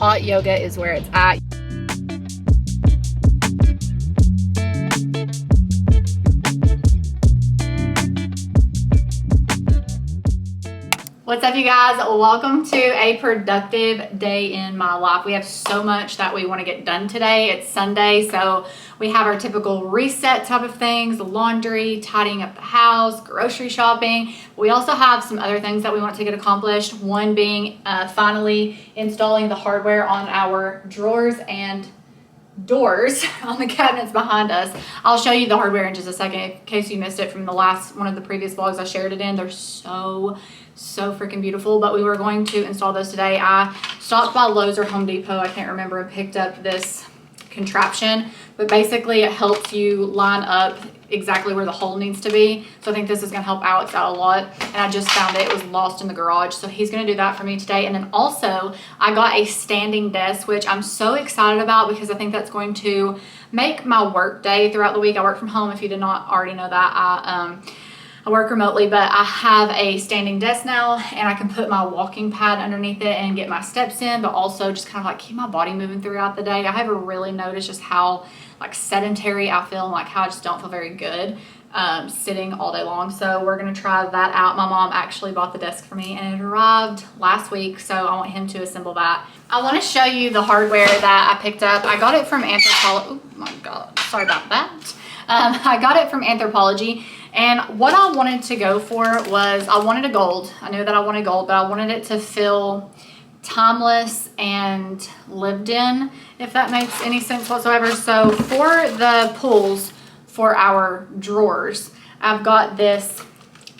Hot yoga is where it's at. What's up, you guys? Welcome to a productive day in my life. We have so much that we want to get done today. It's Sunday, so we have our typical reset type of things, the laundry, tidying up the house, grocery shopping. We also have some other things that we want to get accomplished. One being finally installing the hardware on our drawers and doors on the cabinets behind us. I'll show you the hardware in just a second in case you missed it from the last one of the previous vlogs I shared it in. They're so freaking beautiful, but we were going to install those today. I stopped by Lowe's or Home Depot, I can't remember, and picked up this contraption, but basically it helps you line up exactly where the hole needs to be. So I think this is going to help Alex out a lot, and I just found it was lost in the garage, so he's going to do that for me today. And then also I got a standing desk, which I'm so excited about because I think that's going to make my work day throughout the week. I work from home, if you did not already know that. I work remotely, but I have a standing desk now, and I can put my walking pad underneath it and get my steps in, but also just kind of like keep my body moving throughout the day. I haven't really noticed just how like sedentary I feel and like how I just don't feel very good sitting all day long. So we're gonna try that out. My mom actually bought the desk for me, and it arrived last week, so I want him to assemble that. I want to show you the hardware that I picked up. I got it from Anthropologie. Oh my god, sorry about that. I got it from Anthropologie. And what I wanted to go for was, I wanted a gold. I knew that I wanted gold, but I wanted it to feel timeless and lived in, if that makes any sense whatsoever. So for the pulls for our drawers, I've got this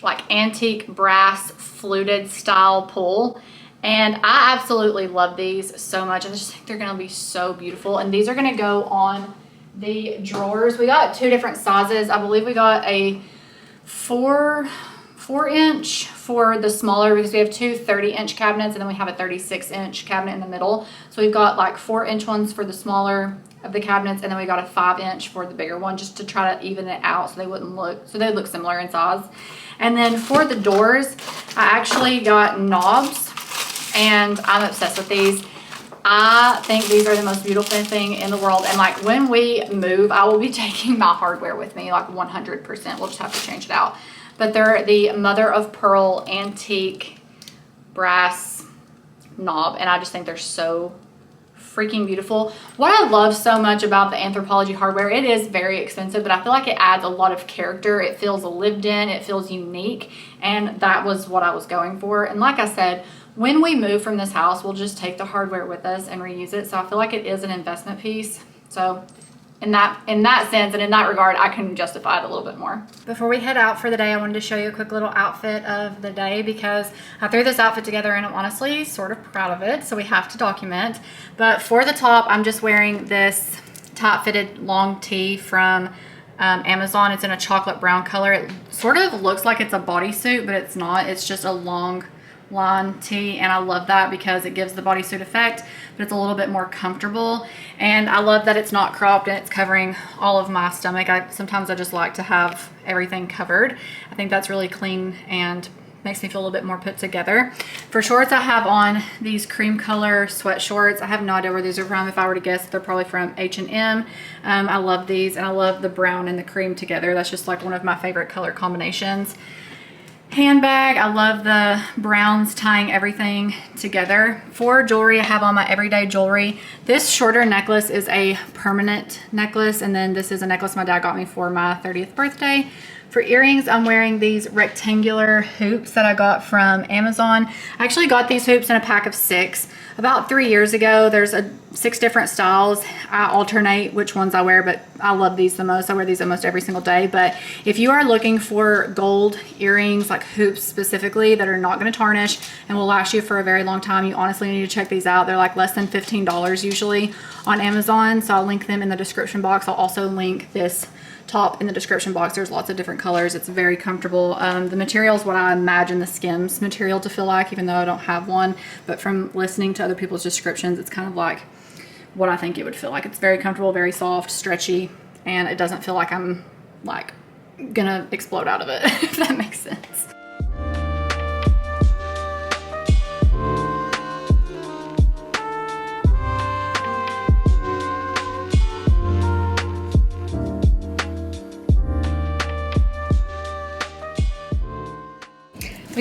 like antique brass fluted style pull. And I absolutely love these so much. I just think they're gonna be so beautiful. And these are gonna go on the drawers. We got two different sizes. I believe we got a 4 inch for the smaller, because we have two 30-inch cabinets and then we have a 36-inch cabinet in the middle. So we've got like 4-inch ones for the smaller of the cabinets, and then we got a 5-inch for the bigger one, just to try to even it out so they look similar in size. And then for the doors, I actually got knobs, and I'm obsessed with these. I think these are the most beautiful thing in the world, and like when we move, I will be taking my hardware with me, like 100%. We'll just have to change it out. But they're the mother of pearl antique brass knob, and I just think they're so freaking beautiful. What I love so much about the Anthropologie hardware, it is very expensive, but I feel like it adds a lot of character. It feels lived in, it feels unique, and that was what I was going for. And like I said, when we move from this house, we'll just take the hardware with us and reuse it. So I feel like it is an investment piece. So in that sense and in that regard, I can justify it a little bit more. Before we head out for the day, I wanted to show you a quick little outfit of the day, because I threw this outfit together and I'm honestly sort of proud of it. So we have to document. But for the top, I'm just wearing this tight-fitted long tee from Amazon. It's in a chocolate brown color. It sort of looks like it's a bodysuit, but it's not. It's just a long line tee, and I love that because it gives the bodysuit effect, but it's a little bit more comfortable. And I love that it's not cropped and it's covering all of my stomach. Sometimes I just like to have everything covered. I think that's really clean and makes me feel a little bit more put together. For shorts, I have on these cream color sweat shorts. I have no idea where these are from. If I were to guess, they're probably from H&M. I love these, and I love the brown and the cream together. That's just like one of my favorite color combinations. Handbag, I love the browns tying everything together. For jewelry, I have on my everyday jewelry. This shorter necklace is a permanent necklace, and then this is a necklace my dad got me for my 30th birthday. For earrings, I'm wearing these rectangular hoops that I got from Amazon. I actually got these hoops in a pack of 6 about 3 years ago. There's 6 different styles. I alternate which ones I wear, but I love these the most. I wear these almost every single day. But if you are looking for gold earrings, like hoops specifically, that are not going to tarnish and will last you for a very long time, you honestly need to check these out. They're like less than $15 usually on Amazon. So I'll link them in the description box. I'll also link this top in the description box. There's lots of different colors. It's very comfortable. The material is what I imagine the Skims material to feel like, even though I don't have one, but from listening to other people's descriptions, it's kind of like what I think it would feel like. It's very comfortable, very soft, stretchy, and it doesn't feel like I'm like gonna explode out of it, if that makes sense.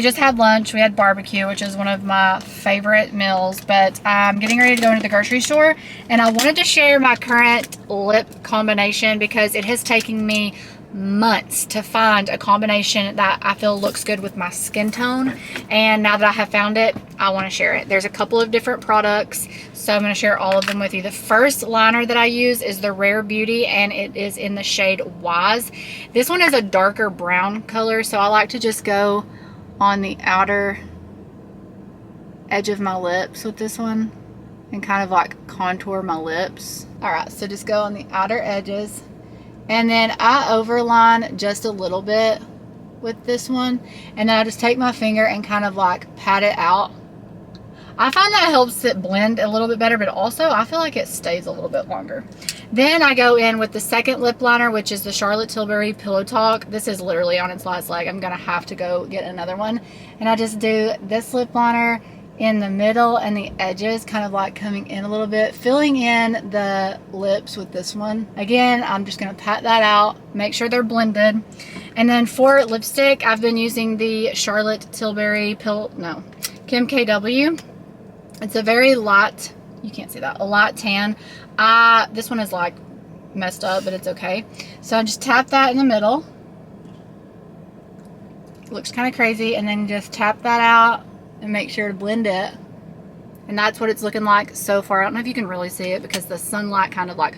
We just had lunch. We had barbecue, which is one of my favorite meals, but I'm getting ready to go into the grocery store, and I wanted to share my current lip combination because it has taken me months to find a combination that I feel looks good with my skin tone, and now that I have found it, I want to share it. There's a couple of different products, so I'm going to share all of them with you. The first liner that I use is the Rare Beauty, and it is in the shade Wise. This one is a darker brown color, so I like to just go on the outer edge of my lips with this one and kind of like contour my lips. All right, so just go on the outer edges. And then I overline just a little bit with this one. And then I just take my finger and kind of like pat it out. I find that helps it blend a little bit better, but also I feel like it stays a little bit longer. Then I go in with the second lip liner, which is the Charlotte Tilbury Pillow Talk. This is literally on its last leg. I'm going to have to go get another one. And I just do this lip liner in the middle and the edges, kind of like coming in a little bit, filling in the lips with this one. Again, I'm just going to pat that out, make sure they're blended. And then for lipstick, I've been using the Charlotte Tilbury Kim KW. It's a very light, you can't see that, a light tan. This one is like messed up, but it's okay. So I just tap that in the middle. Looks kind of crazy, and then just tap that out and make sure to blend it. And that's what it's looking like so far. I don't know if you can really see it because the sunlight kind of like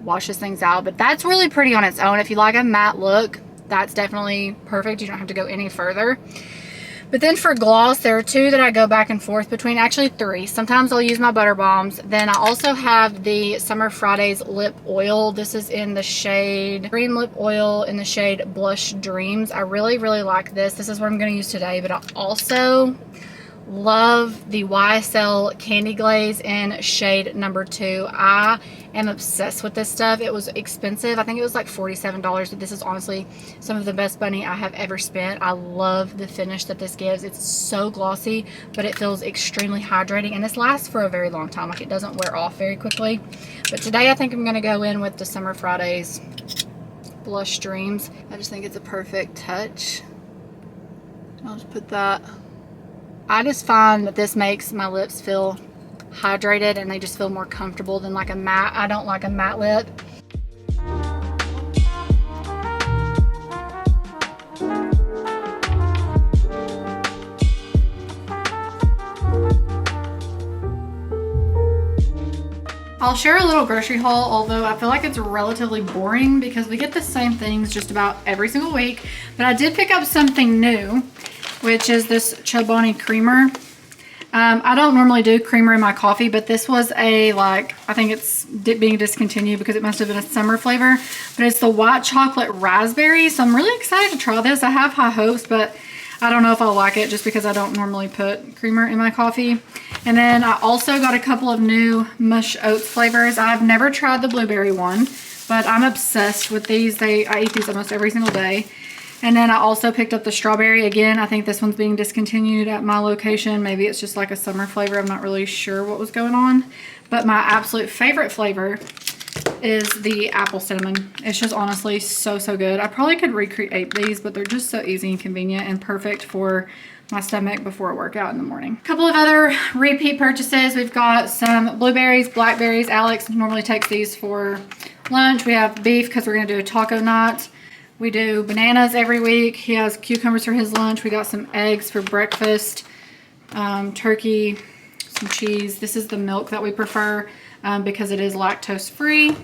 washes things out, but that's really pretty on its own. If you like a matte look, that's definitely perfect. You don't have to go any further. But then for gloss, there are two that I go back and forth between, actually three. Sometimes I'll use my Butter Bombs. Then I also have the Summer Fridays Lip Oil. This is in the shade Green Lip Oil in the shade Blush Dreams. I really, really like this. This is what I'm going to use today, but I also love the YSL Candy Glaze in shade number 2. I am obsessed with this stuff. It was expensive. I think it was like $47, but this is honestly some of the best money I have ever spent. I love the finish that this gives. It's so glossy, but it feels extremely hydrating, and this lasts for a very long time. Like, it doesn't wear off very quickly. But today I think I'm going to go in with the Summer Fridays Blush Dreams. I just think it's a perfect touch. I'll just put that. I just find that this makes my lips feel hydrated and they just feel more comfortable than like a matte. I don't like a matte lip. I'll share a little grocery haul, although I feel like it's relatively boring because we get the same things just about every single week. But I did pick up something new, which is this Chobani creamer. I don't normally do creamer in my coffee, but this was a, like, I think it's being discontinued because it must have been a summer flavor, but it's the white chocolate raspberry. So I'm really excited to try this. I have high hopes, but I don't know if I'll like it just because I don't normally put creamer in my coffee. And then I also got a couple of new Mush Oats flavors. I've never tried the blueberry one, but I'm obsessed with these. I eat these almost every single day. And then I also picked up the strawberry. Again, I think this one's being discontinued at my location. Maybe it's just like a summer flavor. I'm not really sure what was going on. But my absolute favorite flavor is the apple cinnamon. It's just honestly so, so good. I probably could recreate these, but they're just so easy and convenient and perfect for my stomach before I work out in the morning. A couple of other repeat purchases. We've got some blueberries, blackberries. Alex normally takes these for lunch. We have beef because we're going to do a taco night. We do bananas every week. He has cucumbers for his lunch. We got some eggs for breakfast, turkey, some cheese. This is the milk that we prefer because it is lactose free,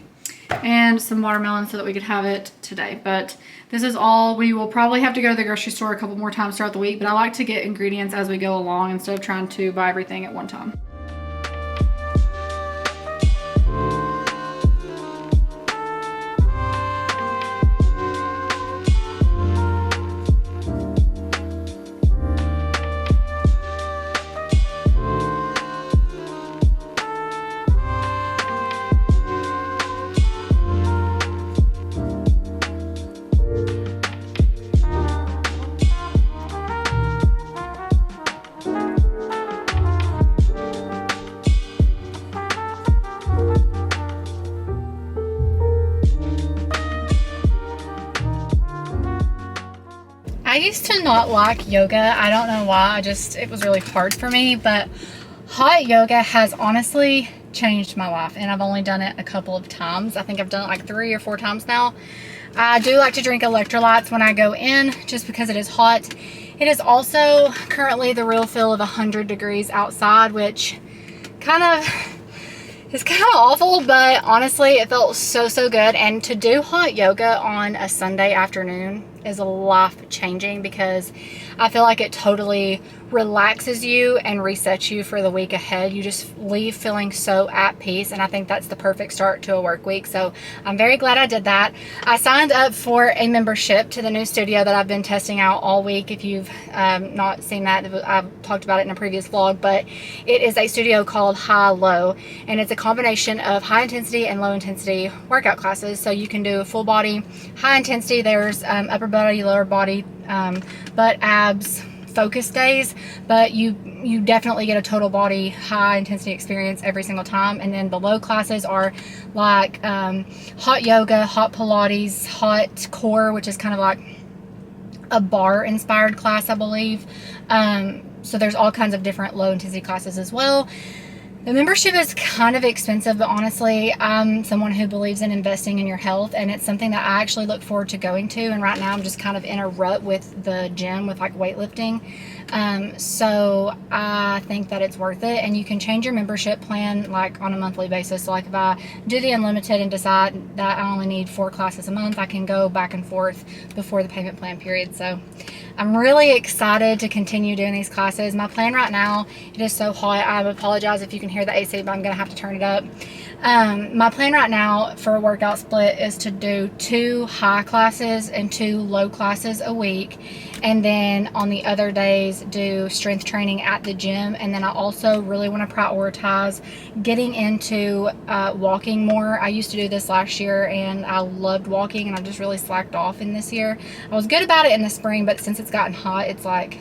and some watermelon so that we could have it today. But this is all. We will probably have to go to the grocery store a couple more times throughout the week, but I like to get ingredients as we go along instead of trying to buy everything at one time. used to not like yoga. I don't know why. It was really hard for me, but hot yoga has honestly changed my life, and I've only done it a couple of times. I think I've done it like 3 or 4 times now. I do like to drink electrolytes when I go in just because it is hot. It is also currently the real feel of 100 degrees outside, which it's kind of awful, but honestly it felt so good. And to do hot yoga on a Sunday afternoon is life changing because I feel like it totally relaxes you and resets you for the week ahead. You just leave feeling so at peace, and I think that's the perfect start to a work week. So I'm very glad I did that. I signed up for a membership to the new studio that I've been testing out all week. If you've not seen that, I've talked about it in a previous vlog, but it is a studio called High Low, and it's a combination of high intensity and low intensity workout classes. So you can do full body, high intensity. There's upper body, lower body, butt, abs, focus days, but you definitely get a total body high intensity experience every single time. And then the low classes are like hot yoga, hot Pilates, hot core, which is kind of like a bar inspired class, I believe. So there's all kinds of different low intensity classes as well. The membership is kind of expensive, but honestly, I'm someone who believes in investing in your health, and it's something that I actually look forward to going to. And right now I'm just kind of in a rut with the gym with like weightlifting. So I think that it's worth it, and you can change your membership plan like on a monthly basis. So like if I do the unlimited and decide that I only need 4 classes a month, I can go back and forth before the payment plan period. So I'm really excited to continue doing these classes. My plan right now, it is so hot. I apologize if you can hear the AC, but I'm gonna have to turn it up. My plan right now for a workout split is to do 2 high classes and 2 low classes a week, and then on the other days do strength training at the gym. And then I also really want to prioritize getting into walking more. I used to do this last year and I loved walking, and I just really slacked off in this year. I was good about it in the spring, but since it's gotten hot, it's like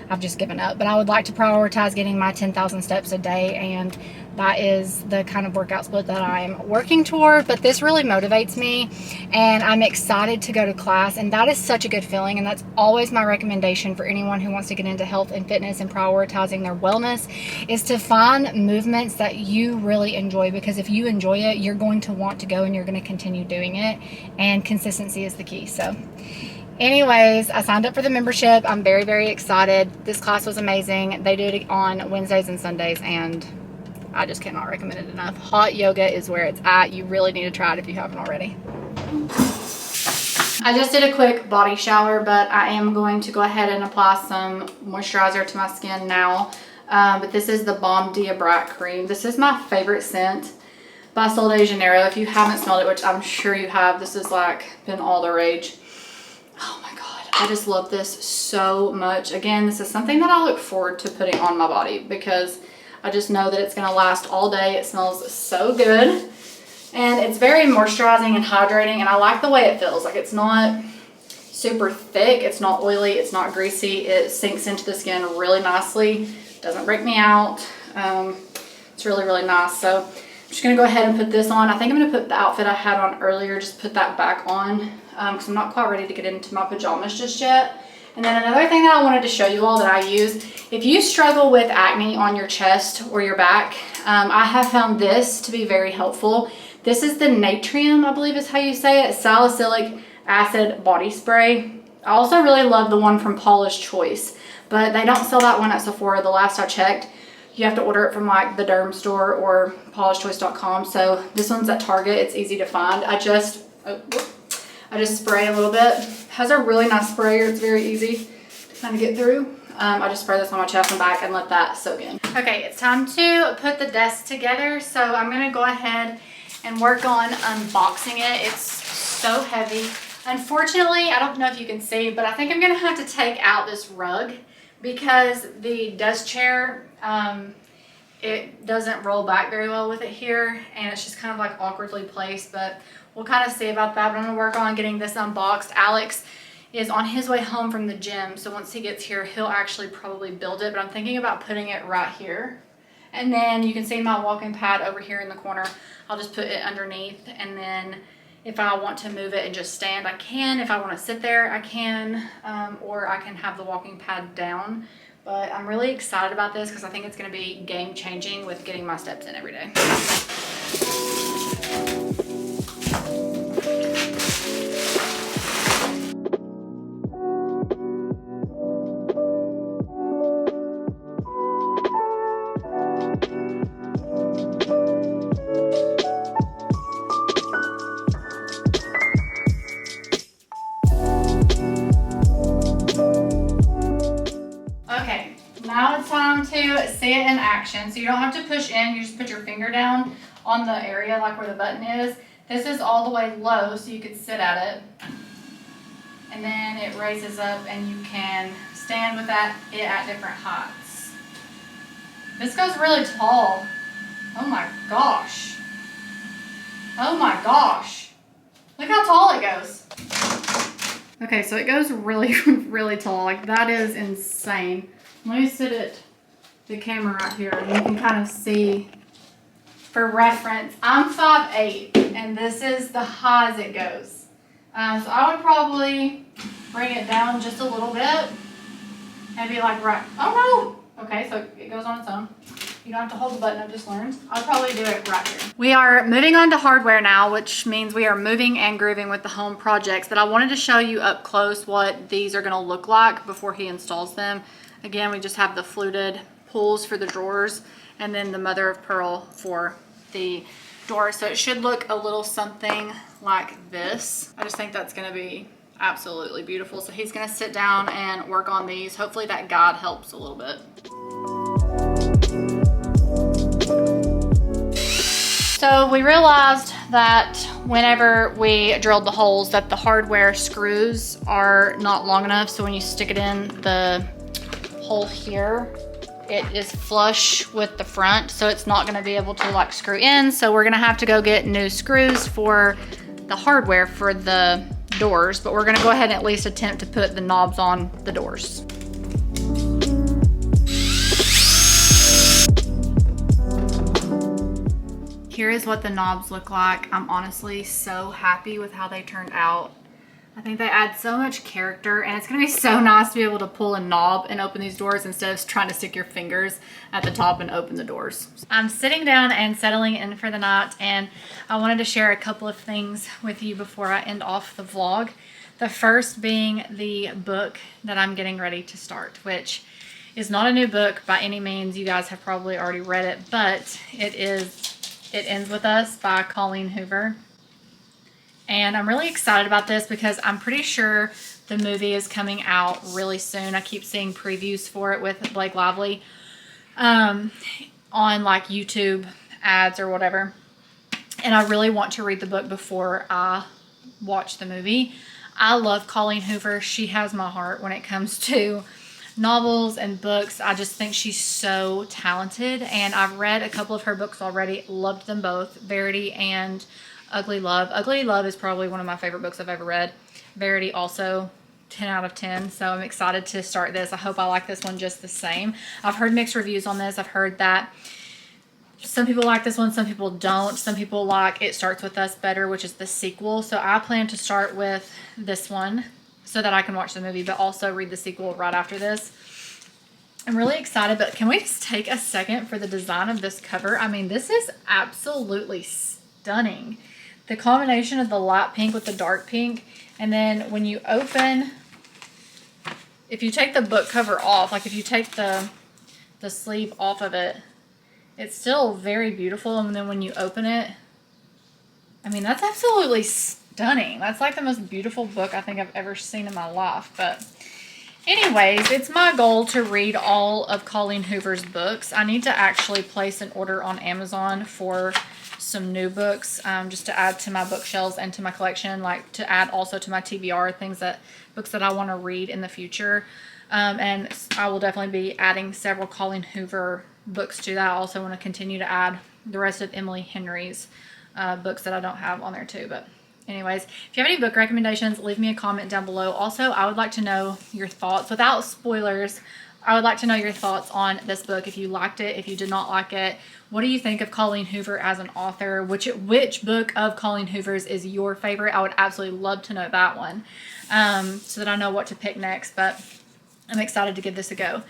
I've just given up. But I would like to prioritize getting my 10,000 steps a day, and that is the kind of workout split that I'm working toward. But this really motivates me, and I'm excited to go to class, and that is such a good feeling. And that's always my recommendation for anyone who wants to get into health and fitness and prioritizing their wellness, is to find movements that you really enjoy, because if you enjoy it, you're going to want to go and you're going to continue doing it, and consistency is the key. So anyways, I signed up for the membership. I'm very excited. This class was amazing. They do it on Wednesdays and Sundays, and I just cannot recommend it enough. Hot yoga is where it's at. You really need to try it if you haven't already. I just did a quick body shower, but I am going to go ahead and apply some moisturizer to my skin now. But this is the Balm Dia Bright Cream. This is my favorite scent by Sol de Janeiro. If you haven't smelled it, which I'm sure you have, this has like been all the rage. Oh my God, I just love this so much. Again, this is something that I look forward to putting on my body because I just know that it's gonna last all day. It smells so good, and it's very moisturizing and hydrating, and I like the way it feels. Like, it's not super thick, it's not oily, it's not greasy. It sinks into the skin really nicely, doesn't break me out. It's really nice. So I'm just gonna go ahead and put this on. I think I'm gonna put the outfit I had on earlier, just put that back on, because I'm not quite ready to get into my pajamas just yet. And then another thing that I wanted to show you all that I use, if you struggle with acne on your chest or your back, I have found this to be very helpful. This is the Natrium, I believe is how you say it, salicylic acid body spray. I also really love the one from Paula's Choice, but they don't sell that one at Sephora the last I checked. You have to order it from like the Derm store or paula'schoice.com. So this one's at Target. It's easy to find. I just spray a little bit. Has a really nice sprayer. It's very easy to kind of get through. I just spray this on my chest and back and let that soak in. Okay, it's time to put the desk together. So I'm gonna go ahead and work on unboxing it. It's so heavy. Unfortunately, I don't know if you can see, but I think I'm gonna have to take out this rug because the desk chair, it doesn't roll back very well with it here, and it's just kind of like awkwardly placed, but we'll kind of see about that. But I'm gonna work on getting this unboxed. Alex is on his way home from the gym, so once he gets here, he'll actually probably build it, but I'm thinking about putting it right here. And then you can see my walking pad over here in the corner. I'll just put it underneath, and then If I want to move it and just stand, I can. If I want to sit there, I can. Or I can have the walking pad down. But I'm really excited about this because I think it's going to be game changing with getting my steps in every day. Okay, now it's time to see it in action. So you don't have to push in, you just put your finger down on the area like where the button is. This is all the way low so you can sit at it. And then it raises up and you can stand with it at different heights. This goes really tall. Oh my gosh. Oh my gosh. Look how tall it goes. Okay, so it goes really, really tall. Like, that is insane. Let me sit at the camera right here and you can kind of see for reference. I'm 5'8", and this is the highs it goes. So I would probably bring it down just a little bit. Maybe like right, oh no! Okay, so it goes on its own. You don't have to hold the button, I just learned. I'll probably do it right here. We are moving on to hardware now, which means we are moving and grooving with the home projects. But I wanted to show you up close what these are gonna look like before he installs them. Again, we just have the fluted pulls for the drawers and then the mother of pearl for the doors. So it should look a little something like this. I just think that's gonna be absolutely beautiful. So he's gonna sit down and work on these. Hopefully that guide helps a little bit. So we realized that whenever we drilled the holes that the hardware screws are not long enough. So when you stick it in the hole here, it is flush with the front. So it's not gonna be able to like screw in. So we're gonna have to go get new screws for the hardware for the doors. But we're gonna go ahead and at least attempt to put the knobs on the doors. Here is what the knobs look like. I'm honestly so happy with how they turned out. I think they add so much character, and it's gonna be so nice to be able to pull a knob and open these doors instead of trying to stick your fingers at the top and open the doors. I'm sitting down and settling in for the night, and I wanted to share a couple of things with you before I end off the vlog. The first being the book that I'm getting ready to start, which is not a new book by any means. You guys have probably already read it, but it Ends With Us by Colleen Hoover. And I'm really excited about this because I'm pretty sure the movie is coming out really soon. I keep seeing previews for it with Blake Lively on like YouTube ads or whatever. And I really want to read the book before I watch the movie. I love Colleen Hoover. She has my heart when it comes to novels and books. I just think she's so talented, and I've read a couple of her books already. Loved them both, Verity and Ugly Love. Ugly Love is probably one of my favorite books I've ever read. Verity also 10 out of 10, so I'm excited to start this. I hope I like this one just the same. I've heard mixed reviews on this. I've heard that some people like this one, some people don't. Some people like It Starts With Us better, which is the sequel. So I plan to start with this one so that I can watch the movie, but also read the sequel right after this. I'm really excited, but can we just take a second for the design of this cover? I mean, this is absolutely stunning. The combination of the light pink with the dark pink, and then when you open, if you take the book cover off, like if you take the sleeve off of it, it's still very beautiful, and then when you open it, I mean, that's absolutely stunning. That's like the most beautiful book I think I've ever seen in my life. But anyways, it's my goal to read all of Colleen Hoover's books. I need to actually place an order on Amazon for some new books, just to add to my bookshelves and to my collection, like to add also to my TBR, books that I want to read in the future. And I will definitely be adding several Colleen Hoover books to that. I also want to continue to add the rest of Emily Henry's books that I don't have on there too. But anyways, if you have any book recommendations, leave me a comment down below. Also, I would like to know your thoughts without spoilers I would like to know your thoughts on this book. If you liked it, if you did not like it, what do you think of Colleen Hoover as an author? Which book of Colleen Hoover's is your favorite? I would absolutely love to know that one, so that I know what to pick next. But I'm excited to give this a go.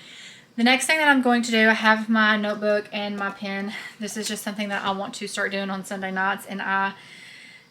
The next thing that I'm going to do, I have my notebook and my pen. This is just something that I want to start doing on Sunday nights, and I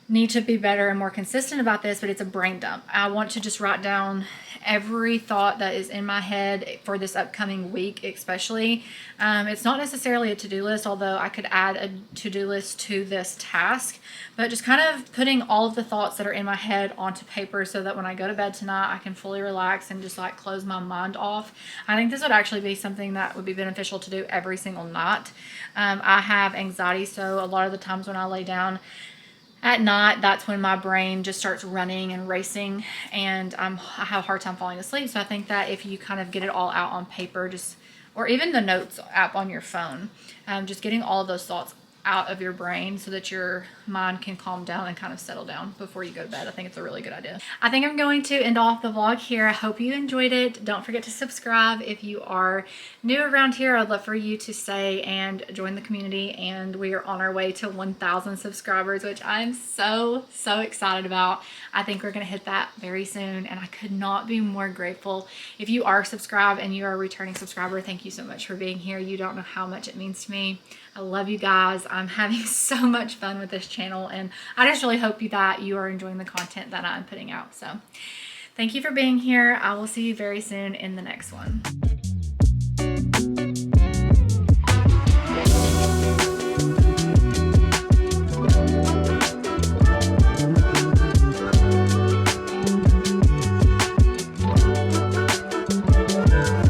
need to be better and more consistent about this, but it's a brain dump. I want to just write down every thought that is in my head for this upcoming week, especially. It's not necessarily a to-do list, although I could add a to-do list to this task, but just kind of putting all of the thoughts that are in my head onto paper so that when I go to bed tonight, I can fully relax and just like close my mind off. I think this would actually be something that would be beneficial to do every single night. I have anxiety, so a lot of the times when I lay down at night, that's when my brain just starts running and racing, and I have a hard time falling asleep. So I think that if you kind of get it all out on paper, or even the notes app on your phone, just getting all of those thoughts out of your brain so that your mind can calm down and kind of settle down before you go to bed. I think it's a really good idea. I think I'm going to end off the vlog here. I hope you enjoyed it. Don't forget to subscribe if you are new around here. I'd love for you to stay and join the community, and we are on our way to 1,000 subscribers, which I'm so excited about. I think we're gonna hit that very soon, and I could not be more grateful. If you are subscribed and you are a returning subscriber, thank you so much for being here. You don't know how much it means to me. I love you guys. I'm having so much fun with this channel, and I just really hope that you are enjoying the content that I'm putting out. So thank you for being here. I will see you very soon in the next one.